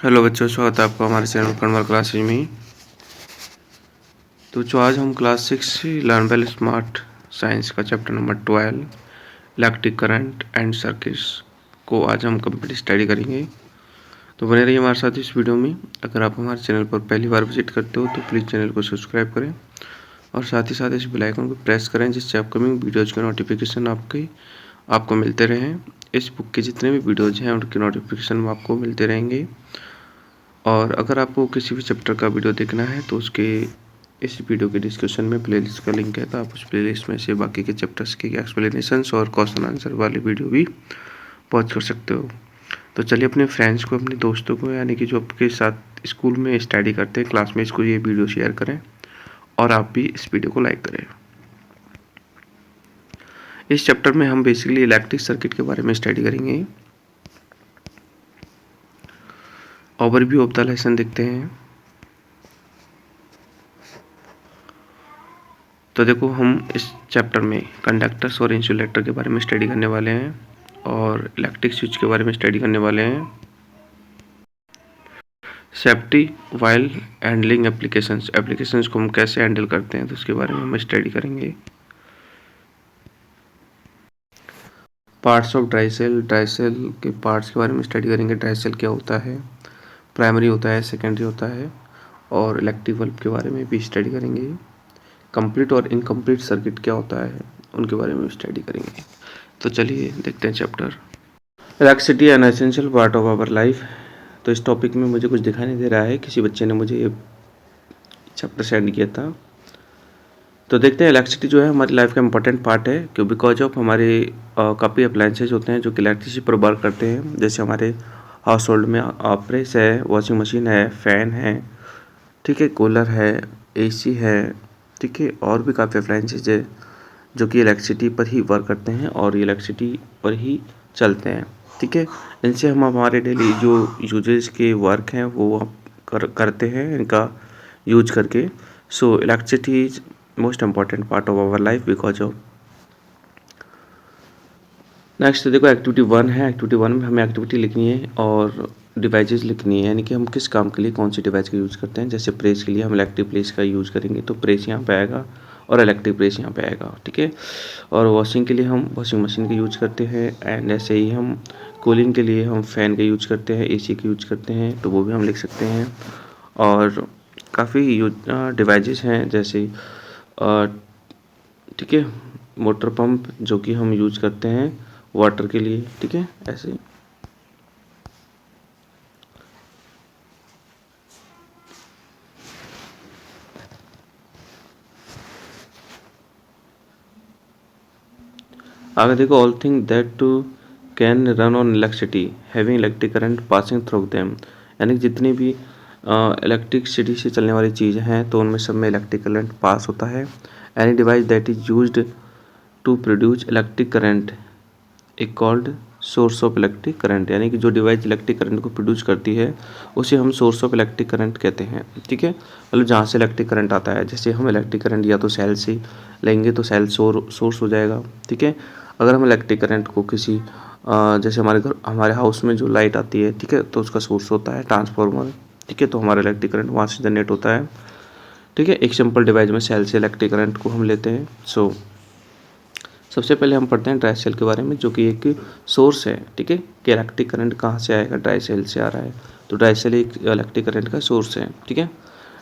Hello बच्चों, स्वागत है आपका हमारे चैनल कन्वर क्लासेज में। तो जो आज हम class 6 learn well smart science का chapter number 12 electric current and circuits को आज हम कंप्लीट स्टडी करेंगे। तो बने रहिए हमारे साथ इस वीडियो में। अगर आप हमारे चैनल पर पहली बार विजिट करते हो तो प्लीज़ चैनल को सब्सक्राइब करें और साथ ही साथ इस बेल आइकन को प्रेस करें, जिससे अपकमिंग वीडियोज़ के नोटिफिकेशन आपको मिलते रहें। इस बुक के जितने भी वीडियोज़ हैं उनके नोटिफिकेशन आपको मिलते रहेंगे। और अगर आपको किसी भी चैप्टर का वीडियो देखना है तो उसके इस वीडियो के डिस्क्रिप्शन में प्लेलिस्ट का लिंक है, तो आप उस प्लेलिस्ट में से बाकी के चैप्टर्स के एक्सप्लेनेशंस और क्वेश्चन आंसर वाले वीडियो भी वॉच कर सकते हो। तो चलिए अपने फ्रेंड्स को, अपने दोस्तों को, यानी कि जो आपके साथ स्कूल में स्टडी करते हैं क्लास में, इसको ये वीडियो शेयर करें और आप भी इस वीडियो को लाइक करें। इस चैप्टर में हम बेसिकली इलेक्ट्रिक सर्किट के बारे में स्टडी करेंगे। ओवरव्यू ऑफ द लेसन देखते हैं। तो देखो, हम इस चैप्टर में कंडक्टर्स और इंसुलेटर के बारे में स्टडी करने वाले हैं और इलेक्ट्रिक स्विच के बारे में स्टडी करने वाले हैं। सेफ्टी वाइल हैंडलिंग एप्लीकेशंस को हम कैसे हैंडल करते हैं तो उसके बारे में हम स्टडी करेंगे। पार्ट्स ऑफ ड्राई सेल के पार्ट्स के बारे में स्टडी करेंगे। ड्राई सेल क्या होता है, प्राइमरी होता है, सेकेंडरी होता है, और इलेक्ट्रिक बल्ब के बारे में भी स्टडी करेंगे। कंप्लीट और इनकम्प्लीट सर्किट क्या होता है उनके बारे में स्टडी करेंगे। तो चलिए देखते हैं chapter. Electricity an essential part of our life. तो इस टॉपिक में मुझे कुछ दिखाई नहीं दे रहा है, किसी बच्चे ने मुझे ये चैप्टर सेंड किया था। तो देखते हैं, इलेक्ट्रिसिटी जो है हमारी लाइफ का इंपॉर्टेंट पार्ट है, क्यों बिकॉज ऑफ हमारे काफ़ी अप्लायंसेज होते हैं जो कि इलेक्ट्रिसिटी पर वर्क करते हैं। जैसे हमारे हाउस होल्ड में प्रेस है, वॉशिंग मशीन है, फ़ैन है, ठीक है, कूलर है, एसी है, ठीक है, और भी काफ़ी अप्लायंसेज है जो कि इलेक्ट्रिसिटी पर ही वर्क करते हैं और इलेक्ट्रिसिटी पर ही चलते हैं, ठीक है। इनसे हम हमारे डेली जो यूजेस के वर्क हैं वो करते हैं इनका यूज करके। So electricity is most important part of our life because of. Next देखो, एक्टिविटी 1 है। एक्टिविटी 1 में हमें एक्टिविटी लिखनी है और डिवाइसेस लिखनी है, यानी कि हम किस काम के लिए कौन सी डिवाइस का यूज़ करते हैं। जैसे प्रेस के लिए हम इलेक्ट्रिक प्रेस का यूज़ करेंगे तो प्रेस यहाँ पे आएगा और इलेक्ट्रिक प्रेस यहाँ पे आएगा, ठीक है। और वॉशिंग के लिए हम वॉशिंग मशीन का यूज करते हैं, एंड ऐसे ही हम कूलिंग के लिए हम फ़ैन का यूज करते हैं, एसी का यूज करते हैं, तो वो भी हम लिख सकते हैं। और काफ़ी डिवाइसेस हैं, जैसे ठीक है, मोटर पंप जो कि हम यूज करते हैं वाटर के लिए, ठीक है, ऐसे। आगे देखो, all thing that can run on electricity having electric current passing through them, यानी जितनी भी इलेक्ट्रिसिटी से चलने वाली चीज़ें हैं तो उनमें सब में इलेक्ट्रिक करंट पास होता है। Any device that is used to produce electric current एक called source of electric current, यानी कि जो डिवाइस इलेक्ट्रिक करंट को प्रोड्यूस करती है उसे हम सोर्स ऑफ इलेक्ट्रिक करंट कहते हैं, ठीक है। मतलब जहाँ से इलेक्ट्रिक करंट आता है, जैसे हम इलेक्ट्रिक करंट या तो सेल से लेंगे तो सेल सोर्स हो जाएगा, ठीक है। अगर हम इलेक्ट्रिक करंट को किसी जैसे हमारे हाउस में जो लाइट आती है, ठीक है, तो उसका सोर्स होता है ट्रांसफार्मर, ठीक है, तो हमारा इलेक्ट्रिक करंट वहाँ से जनरेट होता है, ठीक है। एक सिंपल डिवाइस में सेल से इलेक्ट्रिक करंट को हम लेते हैं। सो सबसे पहले हम पढ़ते हैं ड्राई सेल के बारे में, जो कि एक सोर्स है, ठीक है, कि इलेक्ट्रिक करंट कहाँ से आएगा, ड्राई सेल से आ रहा है, तो ड्राई सेल एक इलेक्ट्रिक करंट का सोर्स है, ठीक है।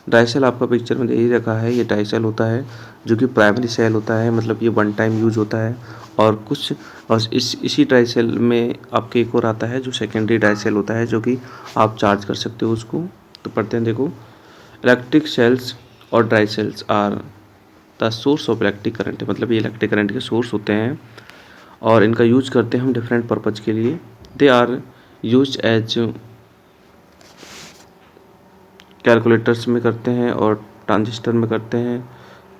ड्राई सेल आपका पिक्चर में दे ही रखा है, ये ड्राई सेल होता है जो कि प्राइमरी सेल होता है, मतलब ये वन टाइम यूज होता है। और इसी ड्राई सेल में आपके एक और आता है जो सेकेंडरी ड्राई सेल होता है, जो कि आप चार्ज कर सकते हो उसको। तो पढ़ते हैं, देखो, इलेक्ट्रिक सेल्स और dry cells are the source of electric current, मतलब ये इलेक्ट्रिक करंट के सोर्स होते हैं और इनका यूज करते हैं हम डिफरेंट पर्पज के लिए। They are use as calculators में करते हैं और ट्रांजिस्टर में करते हैं,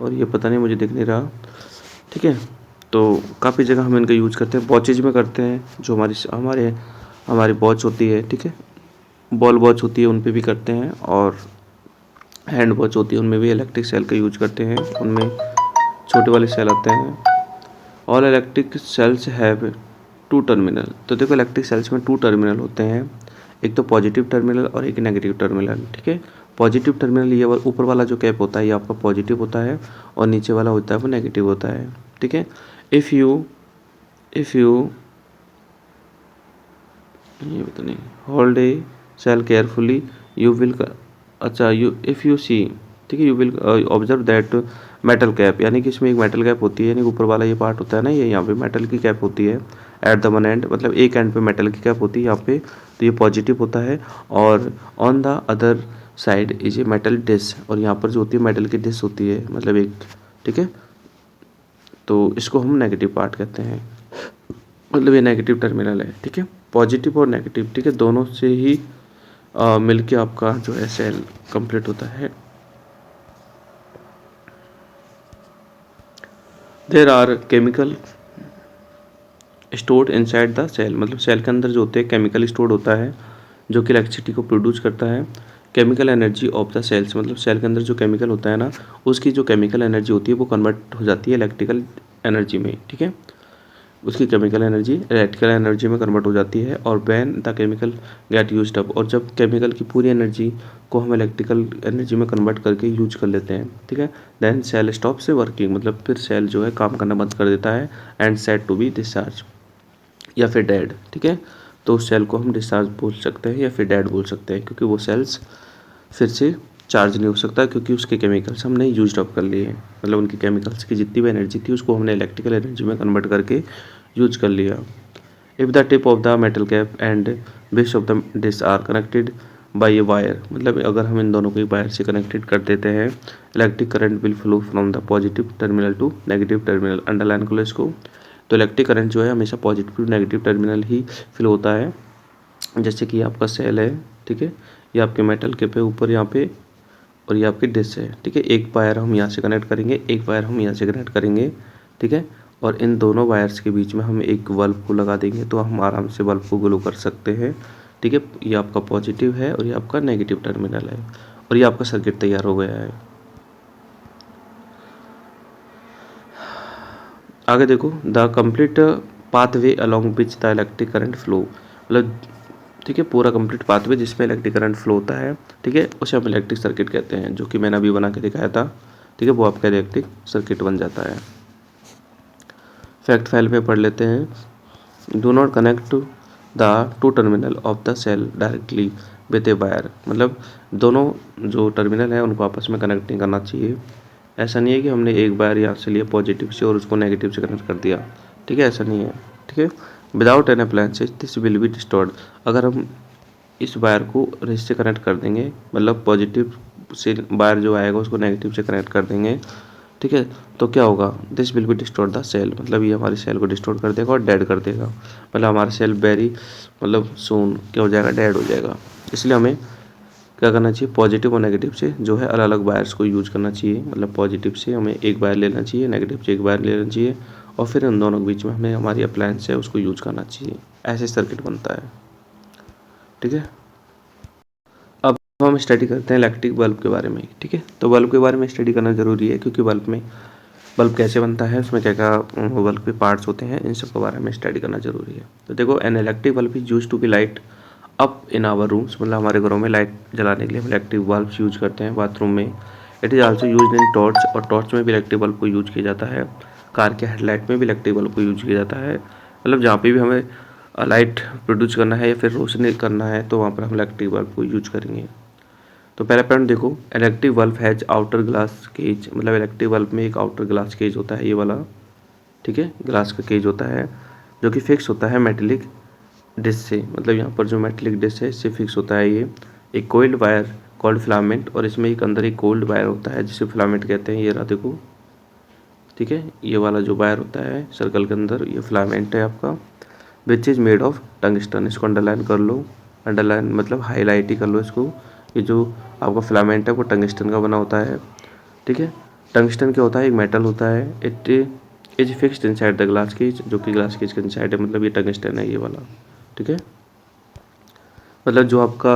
और ये पता नहीं मुझे दिख नहीं रहा, ठीक है। तो काफ़ी जगह हम इनका यूज करते हैं। वॉचेज में करते हैं, जो हमारी वॉच होती है, ठीक है, बॉल वॉच होती है, उन पे भी करते हैं, और हैंड वॉच होती है उनमें भी इलेक्ट्रिक सेल का यूज करते हैं, उनमें छोटे वाले सेल आते हैं। All electric cells have two terminal. तो देखो, इलेक्ट्रिक सेल्स में टू टर्मिनल होते हैं, एक तो पॉजिटिव टर्मिनल और एक नेगेटिव टर्मिनल, ठीक है। पॉजिटिव टर्मिनल ये ऊपर वाला जो कैप होता है ये आपका पॉजिटिव होता है और नीचे वाला होता है वो नेगेटिव होता है, ठीक है। इफ़ यू ये तो नहीं, hold a cell carefully you will, अच्छा यू इफ़ यू सी, ठीक है, you will observe that metal cap, यानी कि इसमें एक मेटल कैप होती है, यानी ऊपर वाला ये पार्ट होता है ना, ये यहाँ पे मेटल की कैप होती है एट द वन एंड, मतलब एक एंड पे मेटल की कैप होती है यहाँ पे, तो ये पॉजिटिव होता है। और on the other side is a metal dish, और यहाँ पर जो होती है मेटल की डिश होती है, मतलब एक, ठीक है, तो इसको हम नेगेटिव पार्ट कहते हैं, मतलब ये नेगेटिव टर्मिनल है, ठीक है। पॉजिटिव और नेगेटिव, ठीक है, दोनों से ही मिलके आपका जो है सेल कंप्लीट होता है। There are chemical stored inside the cell, मतलब सेल के अंदर जो होते हैं केमिकल स्टोर्ड होता है जो कि इलेक्ट्रिसिटी को प्रोड्यूस करता है। Chemical energy of the cells, मतलब सेल के अंदर जो केमिकल होता है ना, उसकी जो केमिकल एनर्जी होती है वो कन्वर्ट हो जाती है इलेक्ट्रिकल एनर्जी में, ठीक है। उसकी केमिकल एनर्जी इलेक्ट्रिकल एनर्जी में कन्वर्ट हो जाती है। और when the chemical get used up, और जब केमिकल की पूरी एनर्जी को हम इलेक्ट्रिकल एनर्जी में कन्वर्ट करके यूज कर लेते हैं, ठीक है, देन सेल स्टॉप से वर्किंग, मतलब फिर सेल जो है काम करना बंद कर देता है and set to be discharge, या फिर डेड, ठीक है। तो उस सेल को हम डिस्चार्ज बोल सकते हैं या फिर डेड बोल सकते हैं, क्योंकि वो सेल्स फिर से चार्ज नहीं हो सकता, क्योंकि उसके केमिकल्स हमने यूज अप कर लिए हैं, मतलब उनकी केमिकल्स की जितनी भी एनर्जी थी उसको हमने इलेक्ट्रिकल एनर्जी में कन्वर्ट करके यूज कर लिया। If the tip of the metal cap and base of the dish are connected by a wire, मतलब अगर हम इन दोनों को एक वायर से कनेक्टेड कर देते हैं, electric current will flow from the positive terminal to negative terminal, underline करो इसको। तो इलेक्ट्रिक करंट जो है हमेशा पॉजिटिव नेगेटिव टर्मिनल ही फ्लो होता है। जैसे कि आपका सेल है, ठीक है, ये आपके मेटल के पे ऊपर यहाँ पे, और ये आपकी डिश है, ठीक है। एक वायर हम यहाँ से कनेक्ट करेंगे, एक वायर हम यहाँ से कनेक्ट करेंगे, ठीक है, और इन दोनों वायर्स के बीच में हम एक बल्ब को लगा देंगे, तो हम आराम से बल्ब को ग्लो कर सकते हैं, ठीक है। ये आपका पॉजिटिव है और ये आपका नेगेटिव टर्मिनल है, और ये आपका सर्किट तैयार हो गया है। आगे देखो, the complete pathway along which the electric current flow, मतलब ठीक है, पूरा कंप्लीट पाथवे जिसमें इलेक्ट्रिक करंट फ्लो होता है, ठीक है, उसे हम इलेक्ट्रिक सर्किट कहते हैं, जो कि मैंने अभी बना के दिखाया था, ठीक है, वो आपका इलेक्ट्रिक सर्किट बन जाता है। फैक्ट फाइल पे पढ़ लेते हैं। Do not connect the two terminal of the cell directly with a wire, मतलब दोनों जो टर्मिनल है उनको आपस में कनेक्ट नहीं करना चाहिए। ऐसा नहीं है कि हमने एक वायर यहाँ से लिया पॉजिटिव से और उसको नेगेटिव से कनेक्ट कर दिया, ठीक है, ऐसा नहीं है, ठीक है। Without an appliances this will be distorted, अगर हम इस वायर को रेस से कनेक्ट कर देंगे, मतलब पॉजिटिव से वायर जो आएगा उसको नेगेटिव से कनेक्ट कर देंगे, ठीक है, तो क्या होगा, this will be distorted the cell, मतलब ये हमारी सेल को डिस्टॉर्ड कर देगा और डेड कर देगा, मतलब हमारा सेल वेरी, मतलब सून क्या हो जाएगा, डेड हो जाएगा। इसलिए हमें क्या करना चाहिए, पॉजिटिव और नेगेटिव से जो है अलग अलग वायर्स को यूज करना चाहिए, मतलब पॉजिटिव से हमें एक वायर लेना चाहिए, नेगेटिव से एक वायर लेना चाहिए, और फिर इन दोनों के बीच में हमें हमारी अप्लायंस है उसको यूज करना चाहिए। ऐसे सर्किट बनता है, ठीक है। अब हम स्टडी करते हैं इलेक्ट्रिक बल्ब के बारे में, ठीक है। तो बल्ब के बारे में स्टडी करना जरूरी है, क्योंकि बल्ब कैसे बनता है, उसमें क्या क्या बल्ब के पार्ट्स होते हैं, इन सब के बारे में स्टडी करना जरूरी है। तो देखो, an electric bulb is use to be light up in our rooms, मतलब हमारे घरों में लाइट जलाने के लिए हम इलेक्ट्रिक बल्ब यूज करते हैं बाथरूम में। It is also use in torch, और टॉर्च में भी इलेक्ट्रिक बल्ब को यूज किया जाता है। कार के हेडलाइट में भी इलेक्ट्रिक बल्ब को यूज किया जाता है, मतलब जहाँ पे भी हमें लाइट प्रोड्यूस करना है या फिर रोशनी करना है तो वहाँ पर हम इलेक्ट्रिक बल्ब को यूज करेंगे। तो पहला पॉइंट देखो, electric bulb has outer glass cage, मतलब इलेक्ट्रिक बल्ब में एक आउटर ग्लास केज होता है, ये वाला, ठीक है, ग्लास का केज होता है जो कि फिक्स होता है मेटेलिक डिश से, मतलब यहाँ पर जो मेटेलिक डिश है इससे फिक्स होता है ये। एक कोल्ड वायर कॉल्ड फिलामेंट, और इसमें एक अंदर एक कोल्ड वायर होता है जिसे फिलामेंट कहते हैं, ये रहा देखो, ठीक है, ये वाला जो वायर होता है सर्कल के अंदर ये फिलामेंट है आपका, which is made of tungsten, इसको अंडरलाइन कर लो, अंडरलाइन मतलब हाईलाइट ही कर लो इसको। ये जो आपका फिलामेंट है वो टंगस्टन का बना होता है, ठीक है। टंगस्टन क्या होता है, एक मेटल होता है, it is fixed inside the glass cage, जो कि ग्लास केज के इनसाइड है, मतलब ये टंगस्टन है ये वाला, ठीक है। मतलब जो आपका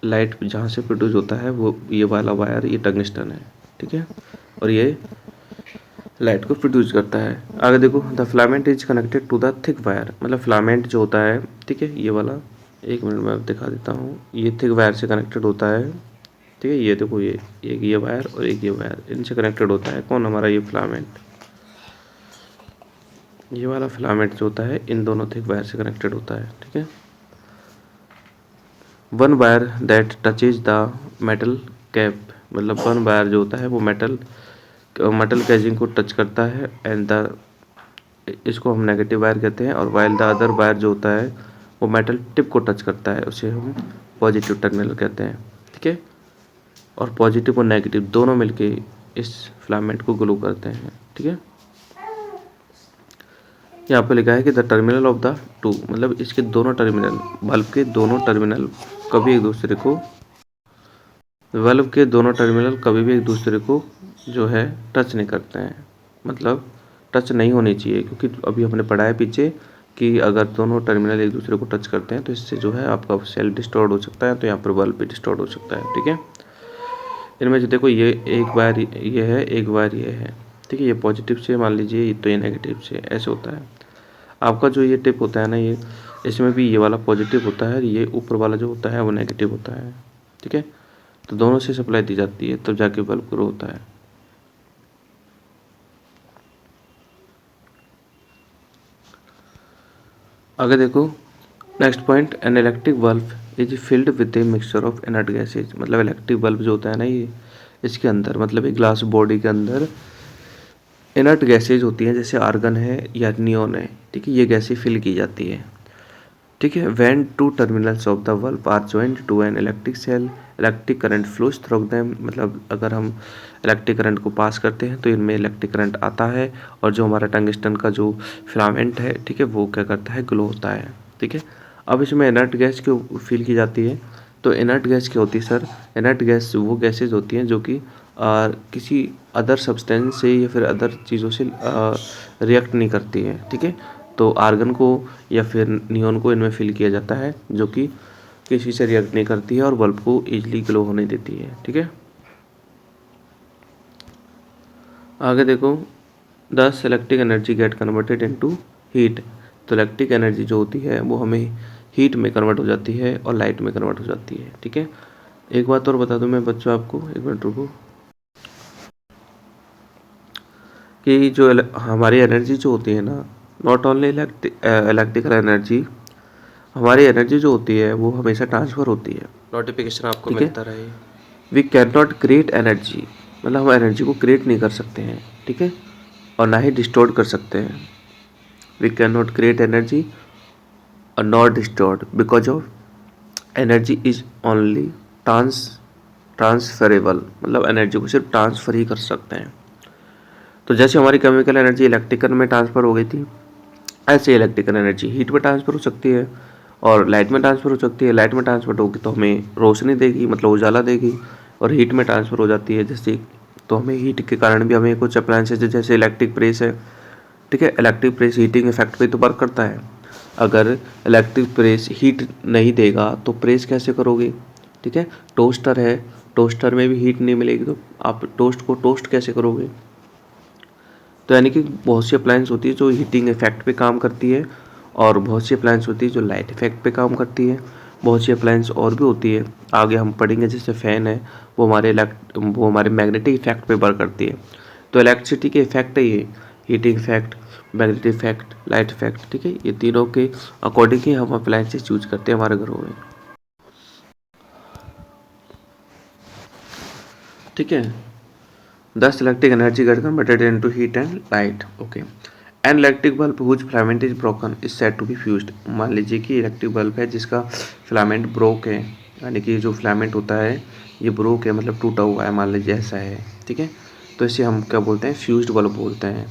लाइट जहाँ से प्रोड्यूस होता है वो ये वाला वायर ये टंगस्टन है, ठीक है, और ये लाइट को प्रोड्यूस करता है। आगे देखो, the filament is connected to the thick wire, मतलब फिलामेंट जो होता है, ठीक है, ये वाला एक मिनट में अब दिखा देता हूँ। ये थिक वायर से कनेक्टेड होता है, ठीक है। ये देखो, ये एक ये वायर और एक ये वायर, इनसे कनेक्टेड होता है कौन, हमारा ये फिलामेंट। ये वाला फिलामेंट जो होता है इन दोनों थिक वायर से कनेक्टेड होता है, ठीक है। One wire that touches the metal cap, मतलब वन वायर जो होता है वो मेटल कैजिंग को टच करता है, एंड द इसको हम नेगेटिव वायर कहते हैं। और वाइल द अदर वायर जो होता है वो मेटल टिप को टच करता है, उसे हम पॉजिटिव टर्मिनल कहते हैं, ठीक है। और पॉजिटिव और नेगेटिव दोनों मिलके इस फिलामेंट को ग्लो करते हैं, ठीक है। यहाँ पे लिखा है कि the terminal of the two, मतलब इसके दोनों टर्मिनल, बल्ब के दोनों टर्मिनल कभी एक दूसरे को एक दूसरे को जो है टच नहीं करते हैं, मतलब टच नहीं होनी चाहिए, क्योंकि अभी हमने पढ़ा है पीछे कि अगर दोनों टर्मिनल एक दूसरे को टच करते हैं तो इससे जो है आपका सेल डिस्टॉर्ट हो सकता है, तो यहाँ पर बल्ब भी डिस्टॉर्ट हो सकता है, ठीक है। इनमें से देखो, ये एक वायर ये है, एक वायर ये है, ठीक है। ये पॉजिटिव से मान लीजिए, तो ये नेगेटिव से, ऐसे होता है। आपका जो ये टिप होता है ना, ये इसमें भी ये वाला पॉजिटिव होता है, ये ऊपर वाला जो होता है वो नेगेटिव होता है, ठीक है। तो दोनों से सप्लाई दी जाती है, तब जाके बल्ब ग्रो होता है। आगे देखो, next point, N electric bulb is filled with a mixture of inert gases, मतलब इलेक्ट्रिक बल्ब जो होता है ना, ये इसके अंदर, मतलब एक ग्लास बॉडी के अंदर इनर्ट गैसेज होती हैं, जैसे आर्गन है या नियोन है, ठीक है। ये गैसें फिल की जाती है, ठीक है। When two terminals of the bulb are joined to an electric cell, electric current flows through them, मतलब अगर हम इलेक्ट्रिक करंट को पास करते हैं तो इनमें इलेक्ट्रिक करंट आता है, और जो हमारा टंगस्टन का जो फिलामेंट है, ठीक है, वो क्या करता है, ग्लो होता है, ठीक है। अब इसमें इनर्ट गैस क्यों फील की जाती है, तो इनर्ट गैस क्या होती है सर, इनर्ट गैस वो गैसेज होती हैं जो कि किसी अदर सब्सटेंस से या फिर अदर चीज़ों से रिएक्ट नहीं करती है, ठीक है। तो आर्गन को या फिर नियोन को इनमें फिल किया जाता है, जो कि किसी से रिएक्ट नहीं करती है और बल्ब को इजीली ग्लो होने देती है, ठीक है। आगे देखो, the electric energy get converted into heat, तो इलेक्ट्रिक एनर्जी जो होती है वो हमें हीट में कन्वर्ट हो जाती है और लाइट में कन्वर्ट हो जाती है, ठीक है। एक बात और बता दूं मैं बच्चों आपको, एक मिनट रुको, कि जो हमारी एनर्जी जो होती है ना, नॉट ओनली इलेक्ट्रिकल एनर्जी, हमारी एनर्जी जो होती है वो हमेशा ट्रांसफ़र होती है, नोटिफिकेशन आपको ठीक है। मिलता रहे। We can not create energy, मतलब हम एनर्जी को क्रिएट नहीं कर सकते हैं, ठीक है, और ना ही डिस्टोर्ट कर सकते हैं। We can not create energy और not distort because of energy is only transferable, मतलब एनर्जी को सिर्फ ट्रांसफ़र ही कर सकते हैं। तो जैसे हमारी केमिकल एनर्जी इलेक्ट्रिकल में ट्रांसफ़र हो गई थी, ऐसे इलेक्ट्रिकल एनर्जी हीट में ट्रांसफ़र हो सकती है और लाइट में ट्रांसफ़र हो सकती है। लाइट में ट्रांसफ़र होगी तो हमें रोशनी देगी, मतलब उजाला देगी, और हीट में ट्रांसफ़र हो जाती है जैसे, तो हमें हीट के कारण भी हमें कुछ अप्लायंसेज जैसे इलेक्ट्रिक प्रेस है, ठीक है। इलेक्ट्रिक प्रेस हीटिंग इफेक्ट पे तो वर्क करता है। अगर इलेक्ट्रिक प्रेस हीट नहीं देगा तो प्रेस कैसे करोगे, ठीक है। टोस्टर है, टोस्टर में भी हीट नहीं मिलेगी तो आप टोस्ट को टोस्ट कैसे करोगे। तो यानी कि बहुत सी अप्लायंस होती है जो हीटिंग इफेक्ट पे काम करती है, और बहुत सी अप्लायंस होती है जो लाइट इफेक्ट पे काम करती है। बहुत सी अप्लायंस और भी होती है, आगे हम पढ़ेंगे, जैसे फ़ैन है, वो हमारे मैग्नेटिक इफेक्ट पे वर्क करती है। तो इलेक्ट्रिसिटी के इफेक्ट है ये, heating effect, magnetic effect, light effect, ठीक है। ये तीनों के अकॉर्डिंग ही हम अप्लायंसेस यूज करते हैं हमारे घरों में, ठीक है। Thus, electric energy gets converted into heat and light. Okay. An electric bulb whose filament is broken is said to be fused. मान लीजिए कि इलेक्ट्रिक बल्ब है जिसका फिलामेंट ब्रोक है, यानी कि जो फिलामेंट होता है ये ब्रोक है, मतलब टूटा हुआ है, मान लीजिए ऐसा है, ठीक है। तो इसे हम क्या बोलते हैं, फ्यूज्ड बल्ब बोलते हैं।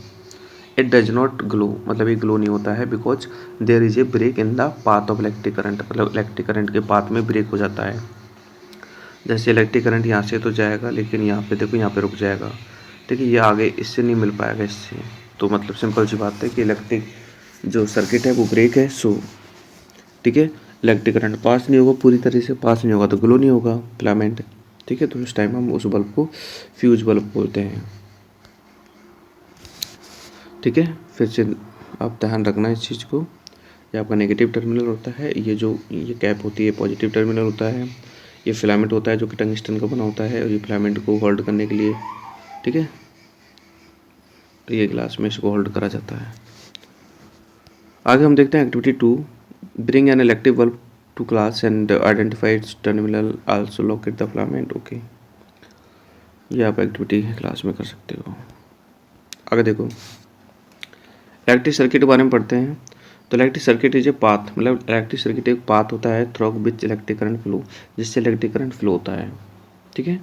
इट डज नॉट ग्लो, मतलब ये ग्लो नहीं होता है, because there is a break in the path of electric current, मतलब इलेक्ट्रिक करंट के पाथ में ब्रेक हो जाता है। जैसे इलेक्ट्रिक करंट यहाँ से तो जाएगा, लेकिन यहाँ पे देखो, यहाँ पे रुक जाएगा, ठीक है। ये आगे इससे नहीं मिल पाएगा इससे, तो मतलब सिंपल सी बात है कि इलेक्ट्रिक जो सर्किट है वो ब्रेक है, सो ठीक है, इलेक्ट्रिक करंट पास नहीं होगा, पूरी तरह से पास नहीं होगा तो ग्लो नहीं होगा फिलामेंट, ठीक है। तो उस टाइम हम उस बल्ब को फ्यूज बल्ब बोलते हैं, ठीक है। फिर से आप ध्यान रखना इस चीज़ को, ये आपका नेगेटिव टर्मिनल होता है, ये कैप होती है पॉजिटिव टर्मिनल होता है, ये फिलामेंट होता है जो कि टंगस्टन का बना होता है और ये फिलामेंट को होल्ड करने के लिए, ठीक है, तो ये ग्लास में इसको होल्ड करा जाता है। आगे हम देखते हैं activity 2, bring an electric bulb to class and identify its terminal, also locate the filament. Okay, ये आप एक्टिविटी क्लास में कर सकते हो। आगे देखो, इलेक्ट्रिक सर्किट के बारे में पढ़ते हैं। तो electric circuit is a path, मतलब इलेक्ट्रिक सर्किट एक पाथ होता है through which electric current flow, जिससे इलेक्ट्रिक करंट फ्लो होता है, ठीक है।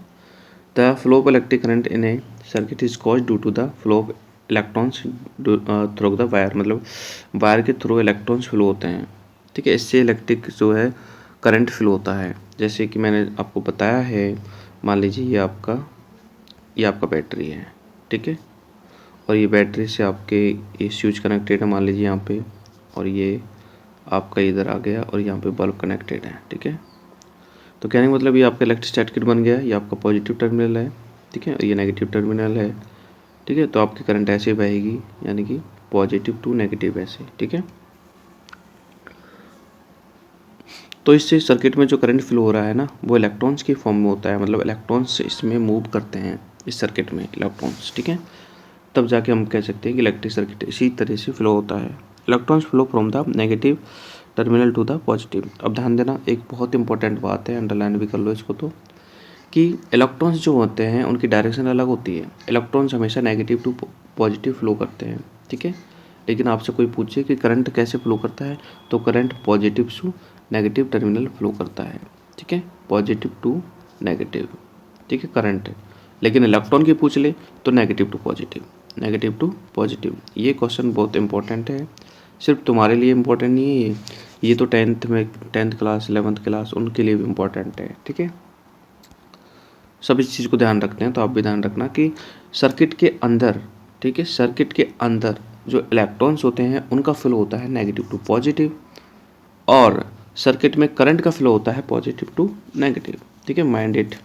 The flow of electric current in a circuit is caused due to the flow of electrons through the wire, मतलब वायर के थ्रू इलेक्ट्रॉन्स फ्लो होते हैं, ठीक है। इससे इलेक्ट्रिक जो है करंट फ्लो होता है। जैसे कि मैंने आपको बताया है, मान लीजिए ये आपका बैटरी है, ठीक है, और ये बैटरी से आपके ये स्विच कनेक्टेड है, मान लीजिए यहाँ पे, और ये आपका इधर आ गया और यहाँ पे बल्ब कनेक्टेड है, ठीक है। तो कहने का मतलब ये आपका इलेक्ट्रिक सर्किट बन गया, ये आपका पॉजिटिव टर्मिनल है, ठीक है, और ये नेगेटिव टर्मिनल है, ठीक है। तो आपकी करंट ऐसे बहेगी, यानी कि पॉजिटिव टू नेगेटिव ऐसे, ठीक है। तो इससे सर्किट में जो करंट फ्लो हो रहा है ना, वो इलेक्ट्रॉन्स की फॉर्म में होता है, मतलब इलेक्ट्रॉन्स इसमें मूव करते हैं इस सर्किट में, इलेक्ट्रॉन्स, ठीक है। तब जाके हम कह सकते हैं कि इलेक्ट्रिक सर्किट इसी तरह से फ्लो होता है। Electrons flow from the negative terminal to the positive. अब ध्यान देना, एक बहुत इंपॉर्टेंट बात है, अंडरलाइन भी कर लो इसको, तो कि इलेक्ट्रॉन्स जो होते हैं उनकी डायरेक्शन अलग होती है। इलेक्ट्रॉन्स हमेशा नेगेटिव टू पॉजिटिव फ्लो करते हैं, ठीक है। लेकिन आपसे कोई पूछे कि करंट कैसे फ्लो करता है, तो current positive to negative terminal flow करता है, ठीक है, पॉजिटिव टू नेगेटिव, ठीक है, करंट। लेकिन इलेक्ट्रॉन की पूछ ले तो negative to positive, negative to positive. ये क्वेश्चन बहुत इंपॉर्टेंट है, सिर्फ तुम्हारे लिए इम्पोर्टेंट नहीं है ये तो टेंथ क्लास 11th क्लास उनके लिए भी इम्पोर्टेंट है, ठीक है। सब इस चीज़ को ध्यान रखते हैं, तो आप भी ध्यान रखना कि सर्किट के अंदर, ठीक है, सर्किट के अंदर जो इलेक्ट्रॉन्स होते हैं उनका फ्लो होता है नेगेटिव टू पॉजिटिव, और सर्किट में करंट का फ्लो होता है पॉजिटिव टू नेगेटिव, ठीक है, माइंड इट।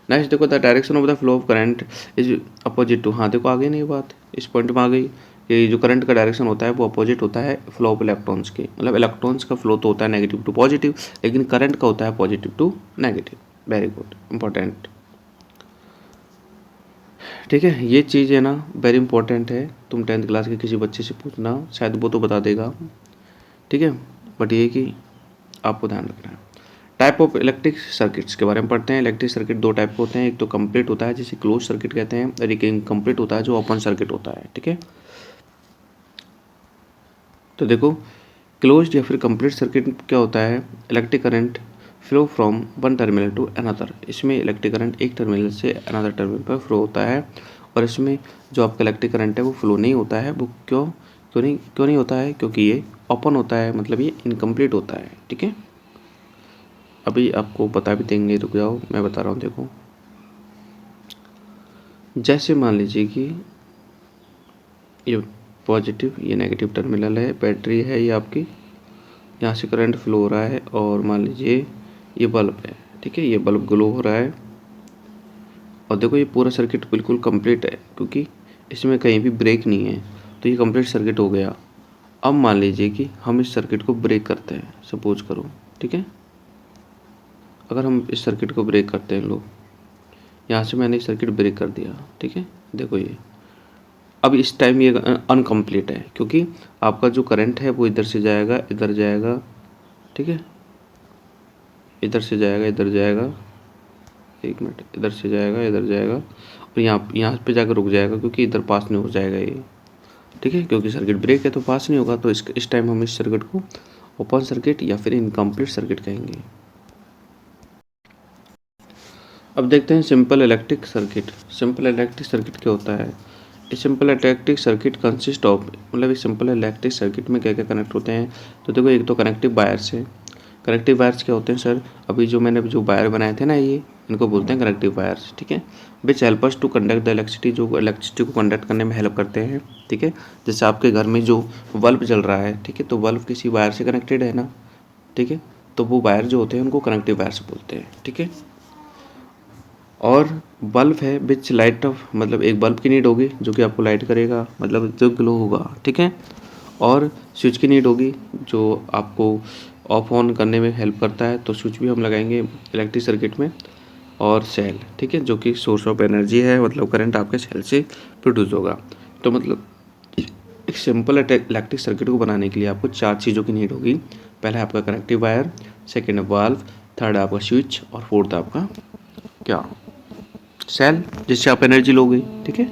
नेक्स्ट देखो, the direction of the flow of current is opposite to, हाँ देखो आ गई नहीं बात, इस पॉइंट में आ गई कि जो करंट का डायरेक्शन होता है वो अपोजिट होता है फ्लो ऑफ इलेक्ट्रॉन्स के, मतलब इलेक्ट्रॉन्स का फ्लो तो होता है नेगेटिव टू पॉजिटिव, लेकिन करंट का होता है positive to negative. Very good, important, ठीक है। ये चीज़ है ना वेरी इंपॉर्टेंट है, तुम 10th क्लास के किसी बच्चे से पूछना, शायद वो तो बता देगा, ठीक है, बट ये कि आपको ध्यान रखना है। टाइप ऑफ इलेक्ट्रिक सर्किट्स के बारे में पढ़ते हैं। इलेक्ट्रिक सर्किट दो टाइप के होते हैं, एक तो कंप्लीट होता है जिसे क्लोज सर्किट कहते हैं, और एक इनकम्प्लीट होता है जो ओपन सर्किट होता है, ठीक है। तो देखो, क्लोज्ड या फिर कंप्लीट सर्किट क्या होता है, electric current flow from one terminal to another. इसमें इलेक्ट्रिक करंट एक टर्मिनल से अनदर टर्मिनल पर फ्लो होता है, और इसमें जो आपका इलेक्ट्रिक करंट है वो फ्लो नहीं होता है। वो क्यों नहीं होता है, क्योंकि ये ओपन होता है, मतलब ये इनकम्प्लीट होता है, ठीक है। अभी आपको बता भी देंगे, रुक जाओ मैं बता रहा हूँ। देखो, जैसे मान लीजिए कि ये पॉजिटिव ये नेगेटिव टर्मिनल है, बैटरी है ये आपकी, यहाँ से करंट फ्लो हो रहा है, और मान लीजिए ये बल्ब है, ठीक है, ये बल्ब ग्लो हो रहा है, और देखो ये पूरा सर्किट बिल्कुल कंप्लीट है क्योंकि इसमें कहीं भी ब्रेक नहीं है, तो ये कंप्लीट सर्किट हो गया। अब मान लीजिए कि हम इस सर्किट को ब्रेक करते हैं, सपोज करो, ठीक है, अगर हम इस सर्किट को ब्रेक करते हैं, लो यहाँ से मैंने सर्किट ब्रेक कर दिया, ठीक है, देखो ये अब इस टाइम ये अनकम्प्लीट है क्योंकि आपका जो करंट है वो इधर से जाएगा इधर जाएगा, ठीक है, इधर से जाएगा इधर जाएगा, एक मिनट, इधर से जाएगा इधर जाएगा, और यहाँ पे जाकर रुक जाएगा क्योंकि इधर पास नहीं हो जाएगा ये, ठीक है, क्योंकि सर्किट ब्रेक है तो पास नहीं होगा। तो इस टाइम हम इस सर्किट को ओपन सर्किट या फिर इनकम्प्लीट सर्किट कहेंगे। अब देखते हैं simple electric circuit. Simple electric circuit क्या होता है, इस simple electric circuit consist of, मतलब इस सिंपल इलेक्ट्रिक सर्किट में क्या क्या कनेक्ट होते हैं। तो देखो, एक तो कनेक्टिव वायर्स है। कनेक्टिव वायर्स क्या होते हैं सर, अभी जो मैंने जो वायर बनाए थे ना, ये इनको बोलते हैं कनेक्टिव वायर्स, ठीक है, which help us to conduct the electricity, जो इलेक्ट्रिसिटी को कंडक्ट करने में हेल्प करते हैं, ठीक है। जैसे आपके घर में जो बल्ब जल रहा है, ठीक है, तो बल्ब किसी वायर से कनेक्टेड है ना, ठीक है, तो वो वायर जो होते हैं उनको कनेक्टिव वायर्स बोलते हैं, ठीक है। और बल्ब है विच लाइट ऑफ, मतलब एक बल्ब की नीड होगी जो कि आपको लाइट करेगा, मतलब जो ग्लो होगा, ठीक है। और स्विच की नीड होगी जो आपको ऑफ ऑन करने में हेल्प करता है, तो स्विच भी हम लगाएंगे इलेक्ट्रिक सर्किट में। और सेल, ठीक है, जो कि सोर्स ऑफ एनर्जी है, मतलब करंट आपके सेल से प्रोड्यूस होगा। तो मतलब एक सिंपल इलेक्ट्रिक सर्किट को बनाने के लिए आपको 4 चीज़ों की नीड होगी। पहला आपका connective wire, second valve, third आपका स्विच और फोर्थ आपका क्या, सेल, जिससे आप एनर्जी लोगे, ठीक है।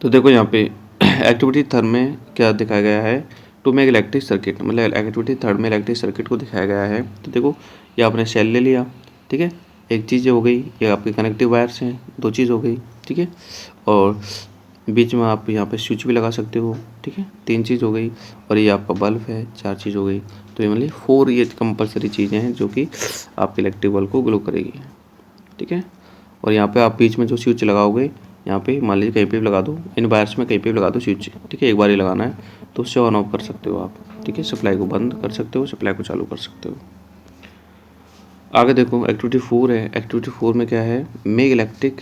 तो देखो यहाँ पे एक्टिविटी थर्ड में क्या दिखाया गया है, टू मेक इलेक्ट्रिक सर्किट, मतलब एक्टिविटी थर्ड में इलेक्ट्रिक सर्किट को दिखाया गया है। तो देखो ये आपने सेल ले लिया, ठीक है, एक चीज़ हो गई, ये आपके कनेक्टिव वायर्स हैं, 2 चीज़ हो गई, ठीक है, और बीच में आप यहाँ पे स्विच भी लगा सकते हो, ठीक है, 3 चीज़ हो गई, और ये आपका बल्ब है, 4 चीज़ हो गई। तो ये मतलब 4 ये कंपलसरी चीज़ें हैं जो कि आपके इलेक्ट्रिक बल्ब को ग्लो करेगी, ठीक है। और यहाँ पे आप बीच में जो स्विच लगाओगे, यहाँ पे मान लीजिए कहीं पे भी लगा दो, इन वायर्स में कहीं पे भी लगा दो स्विच, ठीक है, एक बार ही लगाना है, तो उससे ऑन ऑफ कर सकते हो आप, ठीक है, सप्लाई को बंद कर सकते हो, सप्लाई को चालू कर सकते हो। आगे देखो एक्टिविटी 4 है। एक्टिविटी 4 में क्या है, make electric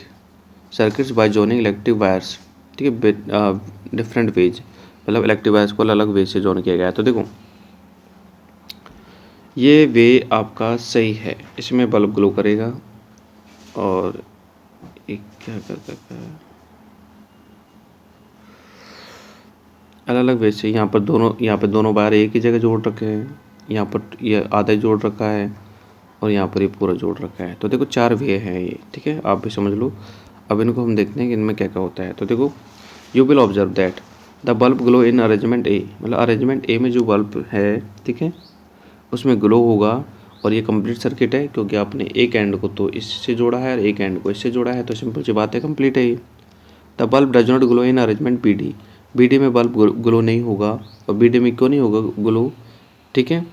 circuits bye joining electric wires, ठीक है, डिफरेंट वेज, मतलब इलेक्ट्रिक वायर्स को अलग अलग वे से जॉइन किया गया है। तो देखो ये वे आपका सही है, इसमें बल्ब ग्लो करेगा। और एक क्या करता है, अलग अलग वे से, यहाँ पे दोनों वायर एक ही जगह जोड़ रखे हैं, यहाँ पर ये आधा जोड़ रखा है, और यहाँ पर ये पूरा जोड़ रखा है। तो देखो 4 वे हैं ये, ठीक है, आप भी समझ लो। अब इनको हम देखते हैं कि इनमें क्या क्या होता है। तो देखो you will observe that the bulb glow in arrangement A, मतलब अरेंजमेंट ए में जो बल्ब है, ठीक है, उसमें ग्लो होगा। और ये कंप्लीट सर्किट है, क्योंकि आपने एक एंड को तो इससे जोड़ा है और एक एंड को इससे जोड़ा है, तो सिंपल सी बात है, कंप्लीट है ये। The bulb does not glow in arrangement B D, B D में बल्ब ग्लो नहीं होगा। और बी डी में क्यों नहीं होगा ग्लो, ठीक है,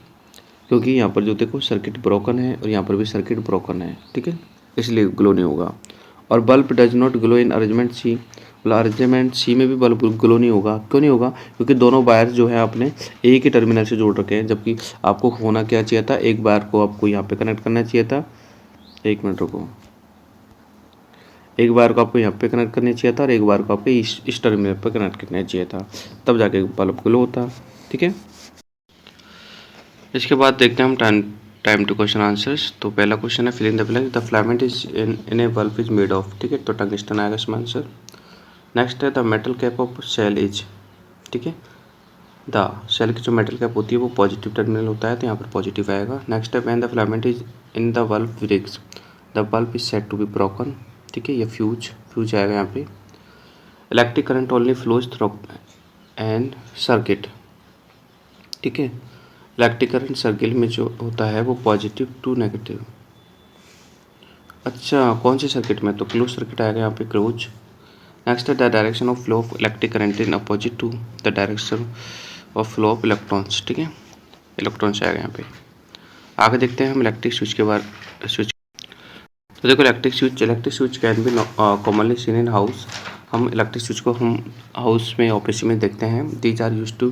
क्योंकि यहाँ पर जो देखो सर्किट ब्रोकन है और यहाँ पर भी सर्किट ब्रोकन है, ठीक है, इसलिए ग्लो नहीं होगा। और bulb does not glow in arrangement C, मतलब अरेंजमेंट सी में भी बल्ब ग्लो नहीं होगा। क्यों नहीं होगा, क्योंकि दोनों वायर जो है आपने एक ही टर्मिनल से जोड़ रखे हैं, जबकि आपको होना क्या चाहिए था, एक वायर को आपको यहाँ पे कनेक्ट करना चाहिए था, एक मिनट रुको, एक बार को आपको यहाँ पे कनेक्ट करना चाहिए था और एक बार को आपको इस टर्मिनल पर कनेक्ट करना चाहिए था, तब जाके बल्ब ग्लो होता, ठीक है। इसके बाद देखते हैं हम टाइम टू क्वेश्चन आंसर्स। तो पहला क्वेश्चन है fill in the blank, the filament is in a bulb is made of, ठीक है, तो टंगस्टन आएगा इसमें आंसर। नेक्स्ट है the metal cap of cell is, ठीक है, द सेल की जो मेटल कैप होती है वो पॉजिटिव टर्मिनल होता है, तो यहाँ पर पॉजिटिव आएगा। नेक्स्ट है when the filament is in the bulb breaks, the bulb is said to be broken, ठीक है, ये फ्यूज आएगा यहाँ पे। Electric current only flows through and circuit, ठीक है, इलेक्ट्रिक करंट सर्किट में जो होता है वो पॉजिटिव टू नेगेटिव। अच्छा, कौन से सर्किट में, तो क्लोज सर्किट आएगा यहाँ पे, क्लोज। नेक्स्ट है the direction of flow of electric current in opposite to the direction of flow of electrons, ठीक है, इलेक्ट्रॉन्स आएगा यहाँ पे। आगे देखते हैं हम इलेक्ट्रिक स्विच के बारे स्विच। तो देखो electric switch can be commonly seen in house, हम इलेक्ट्रिक स्विच को हम हाउस में ऑफिस में देखते हैं। These are use to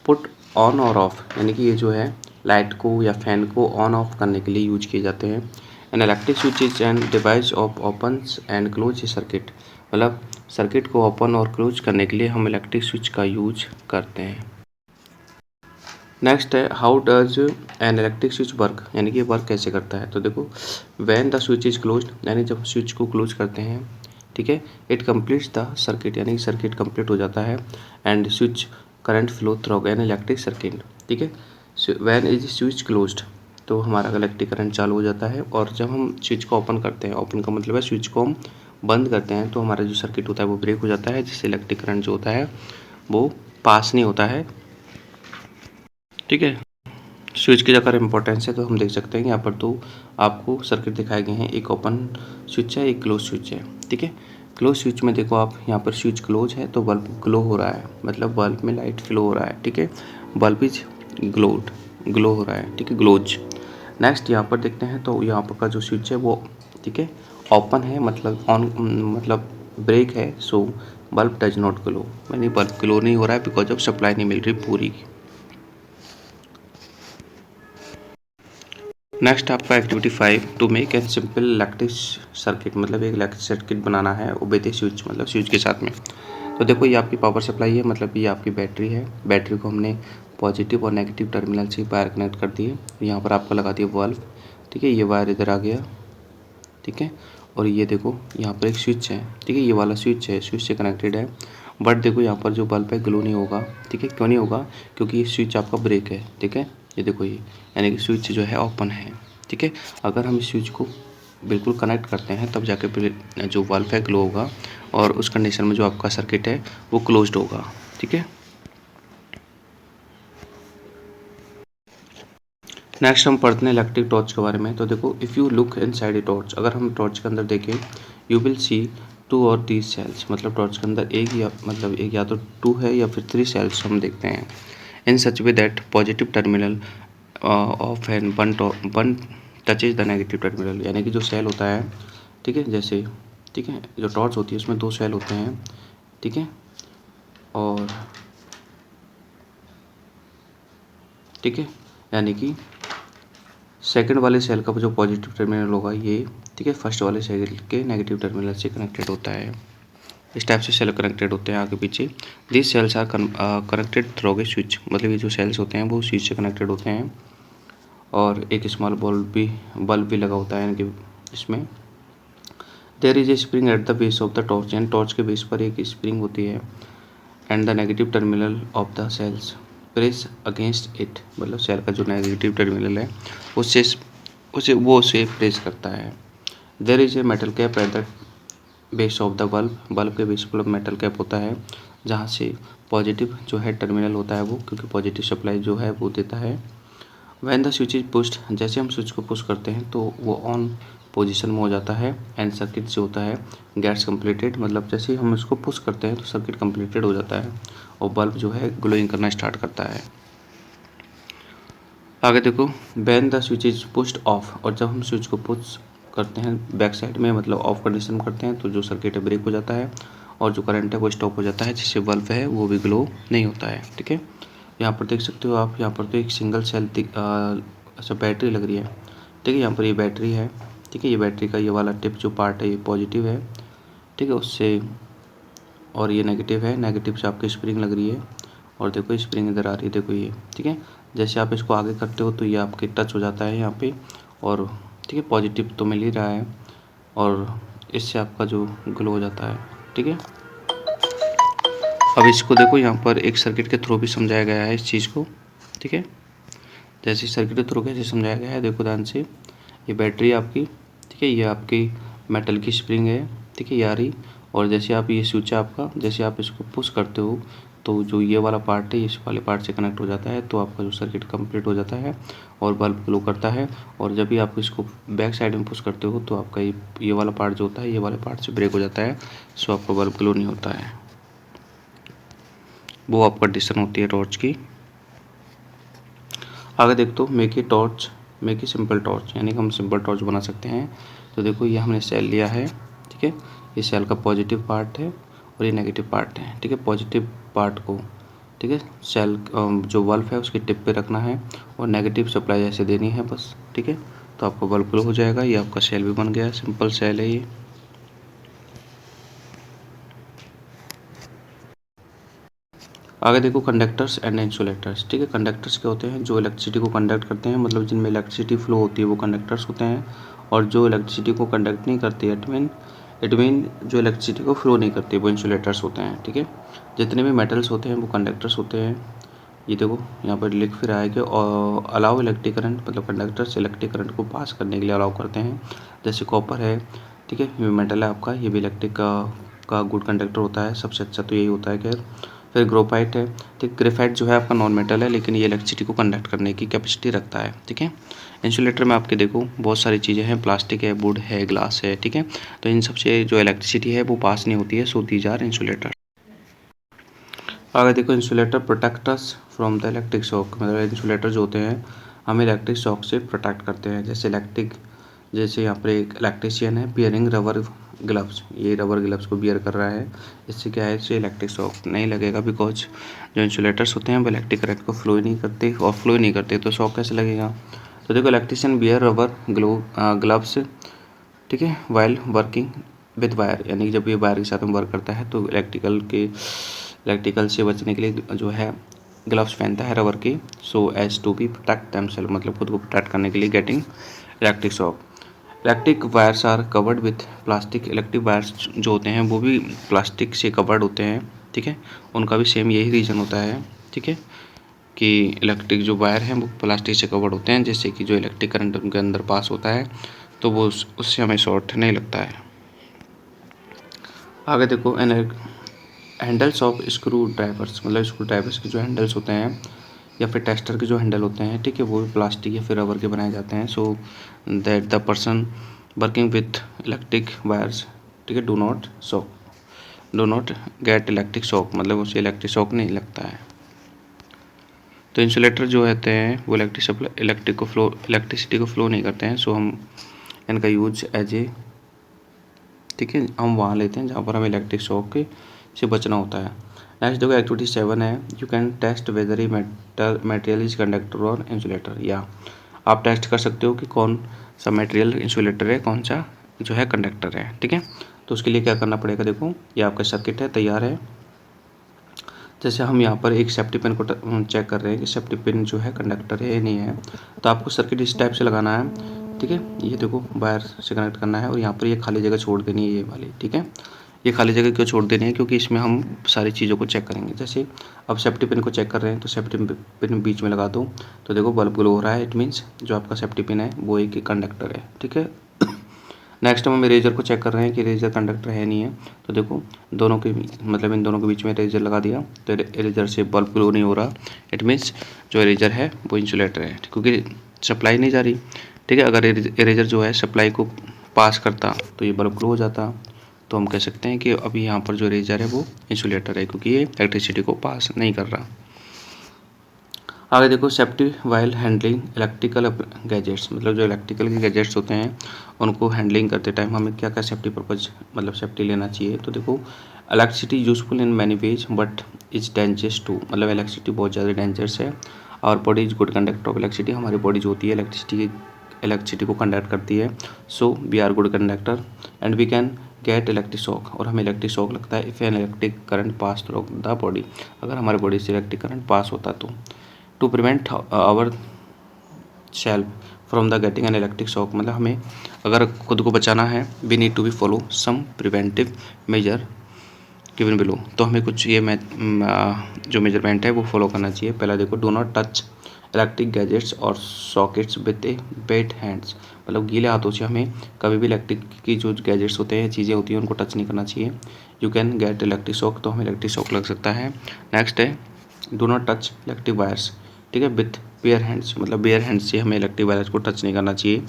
put on और ऑफ, यानी कि ये जो है लाइट को या फैन को ऑन ऑफ करने के लिए यूज किए जाते हैं। N electric switch is an device of opens and close circuit, मतलब सर्किट को ओपन और क्लोज करने के लिए हम इलेक्ट्रिक स्विच का यूज करते हैं। नेक्स्ट है how does N electric switch work, यानी कि वर्क कैसे करता है। तो देखो when the switch is closed, यानी जब स्विच को क्लोज करते हैं, ठीक है, इट कंप्लीट्स द सर्किट, यानी सर्किट कंप्लीट हो जाता है। And switch current flow through an electric circuit, ठीक है, व्हेन इज स्विच क्लोज्ड, तो हमारा इलेक्ट्रिक करंट चालू हो जाता है। और जब हम स्विच को ओपन करते हैं, ओपन का मतलब है स्विच को हम बंद करते हैं, तो हमारा जो सर्किट होता है वो ब्रेक हो जाता है, जिससे इलेक्ट्रिक करंट जो होता है वो पास नहीं होता है, ठीक है। स्विच की अगर इम्पोर्टेंस है तो हम देख सकते हैं यहाँ पर तो आपको सर्किट दिखाए गए हैं, एक ओपन स्विच है, एक क्लोज स्विच है, ठीक है। क्लोज स्विच में देखो आप, यहाँ पर स्विच क्लोज है तो बल्ब ग्लो हो रहा है, मतलब बल्ब में लाइट फ्लो हो रहा है, ठीक है, बल्ब इज ग्लो हो रहा है, ठीक है, ग्लोज। नेक्स्ट यहाँ पर देखते हैं, तो यहाँ पर का जो स्विच है वो, ठीक है, ओपन है, मतलब ऑन, मतलब ब्रेक है, so bulb does not glow, यानी बल्ब ग्लो नहीं हो रहा है बिकॉज ऑफ सप्लाई नहीं मिल रही पूरी। नेक्स्ट आपका activity 5, to make an simple electric circuit, मतलब एक इलेक्ट्रिक सर्किट बनाना है विद ए स्विच, मतलब स्विच के साथ में। तो देखो ये आपकी पावर सप्लाई है, मतलब ये आपकी बैटरी है। बैटरी को हमने पॉजिटिव और नेगेटिव टर्मिनल से वायर कनेक्ट कर दिए। यहाँ पर आपको लगा दिया बल्ब, ठीक है, ये वायर इधर आ गया, ठीक है। और ये देखो यहाँ पर एक स्विच है, ठीक है, ये वाला स्विच है, स्विच से कनेक्टेड है। बट देखो यहाँ पर जो बल्ब है ग्लो नहीं होगा, ठीक है। क्यों नहीं होगा? क्योंकि ये स्विच आपका ब्रेक है, ठीक है। ये देखो ये, यानी कि स्विच जो है ओपन है, ठीक है। अगर हम इस स्विच को बिल्कुल कनेक्ट करते हैं तब जाके फिर जो बल्ब है ग्लो होगा, और उस कंडीशन में जो आपका सर्किट है वो क्लोज्ड होगा, ठीक है। नेक्स्ट हम पढ़ते हैं इलेक्ट्रिक टॉर्च के बारे में। तो देखो if you look inside a torch, अगर हम टॉर्च के अंदर देखें, यू विल सी 2 और 3 सेल्स, मतलब टॉर्च के अंदर एक या तो 2 है या फिर 3 सेल्स हम देखते हैं। In such way that positive terminal of an one touches the negative terminal, यानी कि जो सेल होता है, ठीक है, जैसे, ठीक है, जो टॉर्च होती है उसमें 2 सेल होते हैं, ठीक है, और ठीक है, यानी कि सेकंड वाले सेल का जो पॉजिटिव टर्मिनल होगा ये, ठीक है, फर्स्ट वाले सेल के नेगेटिव टर्मिनल से कनेक्टेड होता है। इस टाइप से सेल कनेक्टेड होते हैं आगे पीछे। This cells are connected through a switch, मतलब ये जो सेल्स होते हैं वो स्विच से कनेक्टेड होते हैं। और एक स्मॉल बल्ब भी लगा होता है, यानी कि इसमें there is a spring at the base of the torch, and torch के बेस पर एक स्प्रिंग होती है। And the negative terminal of the cells press against it, मतलब सेल का जो नेगेटिव टर्मिनल है उसे प्रेस करता है। There is a metal cap at the base of the bulb, bulb के बेस पर मेटल कैप होता है, जहाँ से पॉजिटिव जो है टर्मिनल होता है वो, क्योंकि पॉजिटिव सप्लाई जो है वो देता है। When the switch is pushed, जैसे हम स्विच को पुश करते हैं तो वो ऑन पोजीशन में हो जाता है। एंड सर्किट जो होता है गेट्स कंप्लीटेड, मतलब जैसे ही हम इसको पुश करते हैं तो सर्किट कंप्लीटेड हो जाता है और बल्ब जो है ग्लोइंग करना स्टार्ट करता है। आगे देखो, when the switch is pushed of, और जब हम स्विच को पुश करते हैं बैक साइड में, मतलब ऑफ कंडीशन में करते हैं, तो जो सर्किट है ब्रेक हो जाता है और जो करंट है वो स्टॉप हो जाता है, जिससे बल्ब है वो भी ग्लो नहीं होता है, ठीक है। यहाँ पर देख सकते हो आप, यहाँ पर तो एक सिंगल सेल अच्छा बैटरी लग रही है, ठीक है। यहाँ पर ये बैटरी है, ठीक है, ये बैटरी का ये वाला टिप जो पार्ट है ये पॉजिटिव है, ठीक है, उससे, और ये नेगेटिव है, नेगेटिव से आपकी स्प्रिंग लग रही है, और देखो स्प्रिंग इधर आ रही है, देखो ये, ठीक है। जैसे आप इसको आगे करते हो तो ये आपके टच हो जाता है यहाँ पे, और ठीक है, पॉजिटिव तो मिल ही रहा है, और इससे आपका जो ग्लो हो जाता है, ठीक है। अब इसको देखो यहाँ पर एक सर्किट के थ्रू भी समझाया गया है इस चीज़ को, ठीक है। जैसे सर्किट के थ्रू कैसे समझाया गया है, देखो ध्यान से, ये बैटरी आपकी, ठीक है, ये आपकी मेटल की स्प्रिंग है, ठीक है, ये आ रही, और जैसे आप ये स्विच है आपका, जैसे आप इसको पुश करते हो तो जो ये वाला पार्ट है इस वाले पार्ट से कनेक्ट हो जाता है, तो आपका जो सर्किट कंप्लीट हो जाता है और बल्ब ग्लो करता है। और जब भी आप इसको बैक साइड में पुश करते हो तो आपका ये वाला पार्ट जो होता है ये वाले पार्ट से ब्रेक हो जाता है, सो आपका बल्ब ग्लो नहीं होता है। वो आप कंडीशन होती है टॉर्च की। आगे देख तो मेक ए सिंपल टॉर्च, यानी कि हम सिंपल टॉर्च बना सकते हैं। तो देखो ये हमने सेल लिया है, ठीक है, ये सेल का पॉजिटिव पार्ट है और ये नेगेटिव पार्ट है, ठीक है। पॉजिटिव पार्ट को, ठीक है, सेल जो बल्ब है उसकी टिप पे रखना है और नेगेटिव सप्लाई ऐसे देनी है बस, ठीक है, तो आपका बल्ब ग्लो हो जाएगा। ये आपका सेल भी बन गया, सिंपल सेल है ये। आगे देखो कंडक्टर्स एंड इंसुलेटर्स, ठीक है। कंडक्टर्स क्या होते हैं? जो इलेक्ट्रिसिटी को कंडक्ट करते हैं, मतलब जिनमें इलेक्ट्रिसिटी फ्लो होती है वो कंडक्टर्स होते हैं। और जो इलेक्ट्रिसिटी को कंडक्ट नहीं करती, इट मीन जो इलेक्ट्रिसिटी को फ्लो नहीं करती, वो इंसुलेटर्स होते हैं, ठीक है। जितने भी मेटल्स होते हैं वो कंडक्टर्स होते हैं। ये देखो यहाँ पर लिख फिर आया कि अलाउ इलेक्ट्रिक करंट, मतलब कंडक्टर्स इलेक्ट्रिक करंट को पास करने के लिए अलाउ करते हैं। जैसे कॉपर है, ठीक है, ये मेटल है आपका, ये भी इलेक्ट्रिक का गुड कंडक्टर होता है, सबसे अच्छा तो यही होता है खैर। फिर ग्रेफाइट है, ठीक, ग्रेफाइट जो है आपका नॉन मेटल है, लेकिन ये इलेक्ट्रिसिटी को कंडक्ट करने की कैपेसिटी रखता है, ठीक है। इंसुलेटर में आपके देखो बहुत सारी चीज़ें हैं, प्लास्टिक है, वुड है, ग्लास है, ठीक है। तो इन सबसे जो इलेक्ट्रिसिटी है वो पास नहीं होती है, सो दीज आर इंसुलेटर। आगे देखो insulator protect us from the electric shock, मतलब इंसुलेटर जो होते हैं हमें इलेक्ट्रिक शॉक से प्रोटेक्ट करते हैं। जैसे यहाँ पर एक इलेक्ट्रिशियन है बियरिंग रबर ग्लव्स, ये रबर ग्लव्स को बियर कर रहा है, इससे क्या है, इससे इलेक्ट्रिक शॉक नहीं लगेगा, बिकॉज जो इंसुलेटर्स होते हैं वो इलेक्ट्रिक करंट को फ्लो ही नहीं करते, और फ्लो ही नहीं करते तो शॉक कैसे लगेगा। तो देखो इलेक्ट्रिशियन बियर रबर ग्लव्स, ठीक है, वाइल वर्किंग विद वायर, यानी कि जब ये वायर के साथ में वर्क करता है तो इलेक्ट्रिकल से बचने के लिए जो है ग्लव्स पहनता है रबर के, so as to be protect themself, मतलब खुद को प्रोटेक्ट करने के लिए getting electric shock. Electric wires are covered with plastic, electric wires जो होते हैं वो भी प्लास्टिक से कवर्ड होते हैं, ठीक है। उनका भी सेम यही रीज़न होता है, ठीक है, कि इलेक्ट्रिक जो वायर हैं वो प्लास्टिक से कवर्ड होते हैं, जिससे कि जो इलेक्ट्रिक करंट उनके अंदर पास होता है तो वो उससे हमें शॉर्ट नहीं लगता है। आगे देखो, हैंडल्स ऑफ स्क्रू ड्राइवर्स, मतलब स्क्रू ड्राइवर्स के जो हैंडल्स होते हैं या फिर टेस्टर के जो हैंडल होते हैं, ठीक है, वो भी प्लास्टिक या फिर रबर के बनाए जाते हैं, so that the person working with electric wires, ठीक है, do not gate electric shock, मतलब उसे इलेक्ट्रिक शॉक नहीं लगता है। तो इंसुलेटर जो होते हैं वो इलेक्ट्रिसिटी को फ्लो नहीं करते हैं, सो हम इनका यूज एज ए, ठीक है, हम वहाँ लेते हैं जहाँ पर हमें इलेक्ट्रिक शॉक से बचना होता है। नेक्स्ट देखो एक्टिविटी 7 है, you can test whether a material is conductor और इंसुलेटर, या आप टेस्ट कर सकते हो कि कौन सा मटेरियल इंसुलेटर है, कौन सा जो है कंडक्टर है, ठीक है। तो उसके लिए क्या करना पड़ेगा, देखो ये आपका सर्किट है, तैयार है। जैसे हम यहाँ पर एक सेफ्टी पिन को चेक कर रहे हैं कि सेफ्टी पिन जो है कंडक्टर है या नहीं है, तो आपको सर्किट इस टाइप से लगाना है, ठीक है। ये देखो वायर से कनेक्ट करना है और यहाँ पर ये खाली जगह छोड़ देनी है, ये वाली, ठीक है। ये खाली जगह क्यों छोड़ देनी है, क्योंकि इसमें हम सारी चीज़ों को चेक करेंगे। जैसे अब सेफ्टी पिन को चेक कर रहे हैं तो सेफ्टी पिन बीच में लगा दो, तो देखो बल्ब ग्लो हो रहा है, इट मीन्स जो आपका सेफ्टी पिन है वो एक कंडक्टर है, ठीक है। नेक्स्ट हम इरेजर को चेक कर रहे हैं कि इरेजर कंडक्टर है नहीं है, तो देखो दोनों के मतलब इन दोनों के बीच में इरेजर लगा दिया तो इरेजर से बल्ब ग्लो नहीं हो रहा, इट मीन्स जो इरेजर है वो इंसुलेटर है, क्योंकि सप्लाई नहीं जा रही, ठीक है। अगर इरेजर जो है सप्लाई को पास करता तो ये बल्ब ग्लो हो जाता, तो हम कह सकते हैं कि अभी यहाँ पर जो इरेजर है वो इंसुलेटर है, क्योंकि ये इलेक्ट्रिसिटी को पास नहीं कर रहा। आगे देखो, safety while handling electrical gadgets, मतलब जो इलेक्ट्रिकल के गैजेट्स होते हैं उनको हैंडलिंग करते टाइम हमें क्या क्या सेफ्टी पर्पज, मतलब सेफ्टी लेना चाहिए। तो देखो, electricity useful in many ways but is dangerous too, मतलब इलेक्ट्रिसिटी बहुत ज़्यादा डेंजरस है। और body is good conductor of electricity, हमारी बॉडी जो होती है इलेक्ट्रिसिटी को कंडक्ट करती है, so we are good conductor and we can get electric shock, और हमें इलेक्ट्रिक शॉक लगता है if an electric current pass through the body, अगर हमारी बॉडी से इलेक्ट्रिक करंट पास होता तो। To prevent our self from the getting an electric shock, मतलब हमें अगर खुद को बचाना है, we need to be follow some preventive measure given below, तो हमें कुछ ये जो मेजरमेंट है वो फॉलो करना चाहिए। पहला देखो, do not touch electric gadgets और sockets with a wet hands, मतलब गीले हाथों से हमें कभी भी इलेक्ट्रिक की जो गैजेट्स होते हैं, चीज़ें होती हैं, उनको टच नहीं करना चाहिए। You can get electric shock, तो हमें इलेक्ट्रिक शॉक लग सकता है। नेक्स्ट है, do not touch electric wires, ठीक है, विथ बेयर हैंड्स, मतलब बेयर हैंड्स से हमें इलेक्ट्रिक वायर्स को टच नहीं करना चाहिए।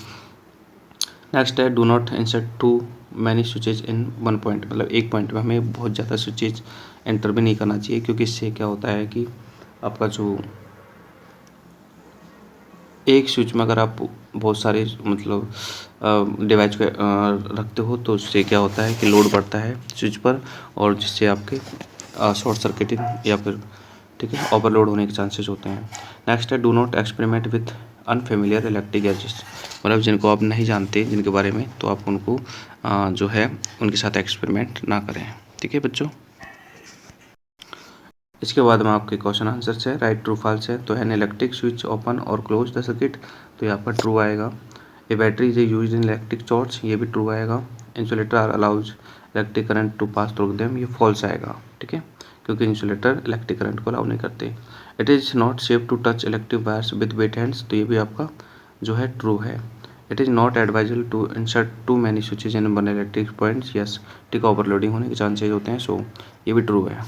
नेक्स्ट है, do not insert too many switches in one point, मतलब एक पॉइंट में हमें बहुत ज़्यादा स्विचेज एंटर भी नहीं करना चाहिए, क्योंकि इससे क्या होता है कि आपका जो एक स्विच में अगर आप बहुत सारे मतलब डिवाइस को रखते हो तो उससे क्या होता है कि लोड बढ़ता है स्विच पर, और जिससे आपके शॉर्ट सर्किटिंग या फिर, ठीक है, ओवरलोड होने के चांसेस होते हैं। नेक्स्ट है, do not experiment with unfamiliar electric gadgets, मतलब जिनको आप नहीं जानते जिनके बारे में, तो आप उनको जो है उनके साथ एक्सपेरिमेंट ना करें, ठीक है बच्चों। इसके बाद में आपके क्वेश्चन आंसर है, राइट ट्रू फॉल्स है। तो एन इलेक्ट्रिक स्विच ओपन और क्लोज द सर्किट, तो ये आपका ट्रू आएगा। A battery is use in electric torch, ये भी ट्रू आएगा। Insulator are allows electric current to pass through them, ये फॉल्स आएगा, ठीक है, क्योंकि इंसुलेटर इलेक्ट्रिक करंट को अलाउ नहीं करते। It is not safe to touch electric wires with wet hands, तो ये भी आपका जो है ट्रू है। It is not advisable to insert too many switches in one electric points, yes, ठीक, ओवरलोडिंग होने के चांसेज होते हैं, सो ये भी ट्रू है,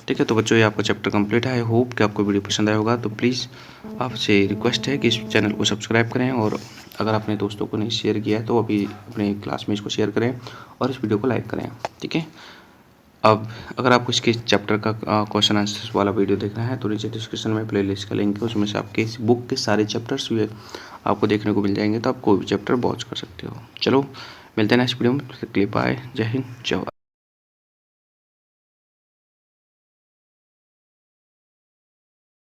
ठीक है। तो बच्चों, ये आपका चैप्टर कंप्लीट है। आई होप कि आपको वीडियो पसंद आया होगा। तो प्लीज़ आपसे रिक्वेस्ट है कि इस चैनल को सब्सक्राइब करें, और अगर अपने दोस्तों को नहीं शेयर किया है तो अभी अपने क्लास में इसको शेयर करें और इस वीडियो को लाइक करें, ठीक है। अब अगर आपको इसके चैप्टर का क्वेश्चन आंसर वाला वीडियो देखना है तो नीचे डिस्क्रिप्शन में प्लेलिस्ट का लिंक है, उसमें से आपके इस बुक के सारे चैप्टर्स भी आपको देखने को मिल जाएंगे, तो आप कोई भी चैप्टर वॉच कर सकते हो। चलो मिलते हैं नेक्स्ट वीडियो में, क्लिप आए। जय हिंद, जय भारत।